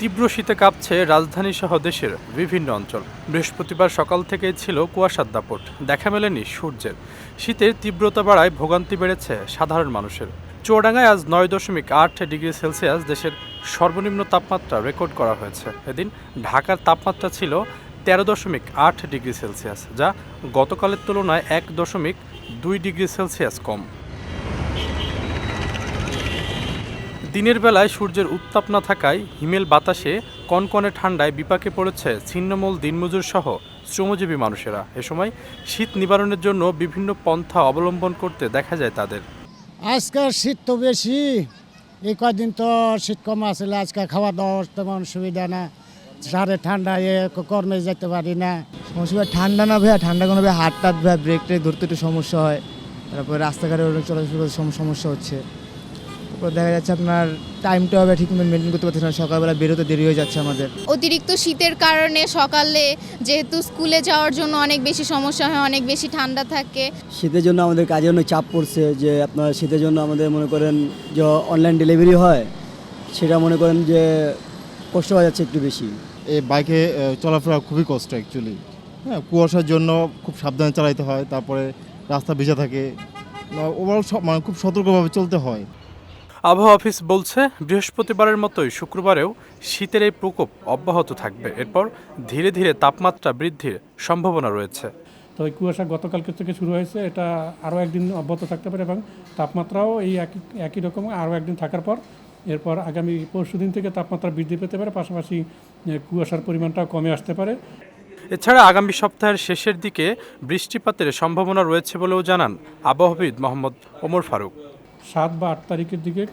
তীব্র শীতে কাঁপছে রাজধানীসহ দেশের বিভিন্ন অঞ্চল। বৃহস্পতিবার সকাল থেকেই ছিল কুয়াশার দাপট, দেখা মেলেনি সূর্যের। শীতের তীব্রতা বাড়ায় ভোগান্তি বেড়েছে সাধারণ মানুষের। চুয়াডাঙ্গায় আজ ৯.৮ ডিগ্রি সেলসিয়াস দেশের সর্বনিম্ন তাপমাত্রা রেকর্ড করা হয়েছে। এদিন ঢাকার তাপমাত্রা ছিল ১৩.৮ ডিগ্রি সেলসিয়াস, যা গতকালের তুলনায় ১.২ ডিগ্রি সেলসিয়াস কম। দিনের বেলায় সূর্যের উত্তাপ না থাকায় হিমেল বাতাসে কনকনে ঠান্ডায় বিপাকে পড়েছে ছিন্নমূল দিনমজুর সহ শ্রমজীবী মানুষেরা। এ সময় শীত নিবারণের জন্য বিভিন্ন পন্থা অবলম্বন করতে দেখা যায় তাদের। আজকাল শীত তো বেশি, এই কয়দিন তো শীত কম আসলে, আজকে খাওয়া দাওয়া তেমন সুবিধা না, সারে ঠান্ডা কর্মে যেতে পারি না। সমস্যা ঠান্ডা না ভাইয়া, ঠান্ডা কোনো ভাই হাত টাত ভাই ব্রেক ট্রেক ধরতে একটু সমস্যা হয়। তারপরে রাস্তাঘাটে অনেক চলাচল করতে সমস্যা হচ্ছে। তারপর দেখা যাচ্ছে আপনার টাইমটা হবে ঠিক মতো মেনটেন করতে পারছি না, সকালবেলা বেরোতে দেরি হয়ে যাচ্ছে আমাদের। অতিরিক্ত শীতের কারণে সকালে যেহেতু স্কুলে যাওয়ার জন্য অনেক বেশি সমস্যা হয়, অনেক বেশি ঠান্ডা থাকে। শীতের জন্য আমাদের কাজে অনেক চাপ পড়ছে, যে আপনার শীতের জন্য আমাদের মনে করেন যে অনলাইন ডেলিভারি হয়, সেটা মনে করেন যে কষ্ট হয়ে যাচ্ছে একটু বেশি। এই বাইকে চলাফেরা খুবই কষ্ট অ্যাকচুয়ালি। হ্যাঁ, কুয়াশার জন্য খুব সাবধানে চালাতে হয়, তারপরে রাস্তা ভিজা থাকে, ওভারঅল মানে খুব সতর্কভাবে চলতে হয়। আবহাওয়া অফিস বলছে, বৃহস্পতিবারের মতোই শুক্রবারেও শীতের এই প্রকোপ অব্যাহত থাকবে। এরপর ধীরে ধীরে তাপমাত্রা বৃদ্ধির সম্ভাবনা রয়েছে। তো এই কুয়াশা গতকালকে থেকে শুরু হয়েছে, এটা আরও একদিন অব্যাহত থাকতে পারে এবং তাপমাত্রাও এই একই রকম আরও একদিন থাকার পর এরপর আগামী পরশুদিন থেকে তাপমাত্রা বৃদ্ধি পেতে পারে, পাশাপাশি কুয়াশার পরিমাণটাও কমে আসতে পারে। এছাড়া আগামী সপ্তাহের শেষের দিকে বৃষ্টিপাতের সম্ভাবনা রয়েছে বলেও জানান আবহাওয়াবিদ মোহাম্মদ ওমর ফারুক। ৭ বা ৮ তারিখের দিকে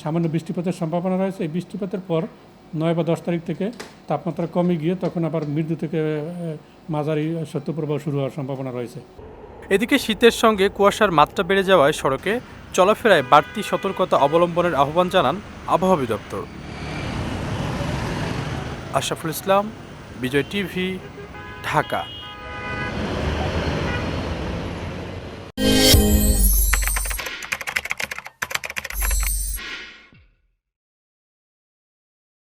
সামান্য বৃষ্টিপাতের সম্ভাবনা রয়েছে। এই বৃষ্টিপাতের পর ৯ বা ১০ তারিখ থেকে তাপমাত্রা কমে গিয়ে তখন আবার মৃদু থেকে মাঝারি শৈত্যপ্রবাহ শুরু হওয়ার সম্ভাবনা রয়েছে। এদিকে শীতের সঙ্গে কুয়াশার মাত্রা বেড়ে যাওয়ায় সড়কে চলাফেরায় বাড়তি সতর্কতা অবলম্বনের আহ্বান জানান আবহাওয়া অধিদপ্তর। আশরাফুল ইসলাম, বিজয় টিভি, ঢাকা।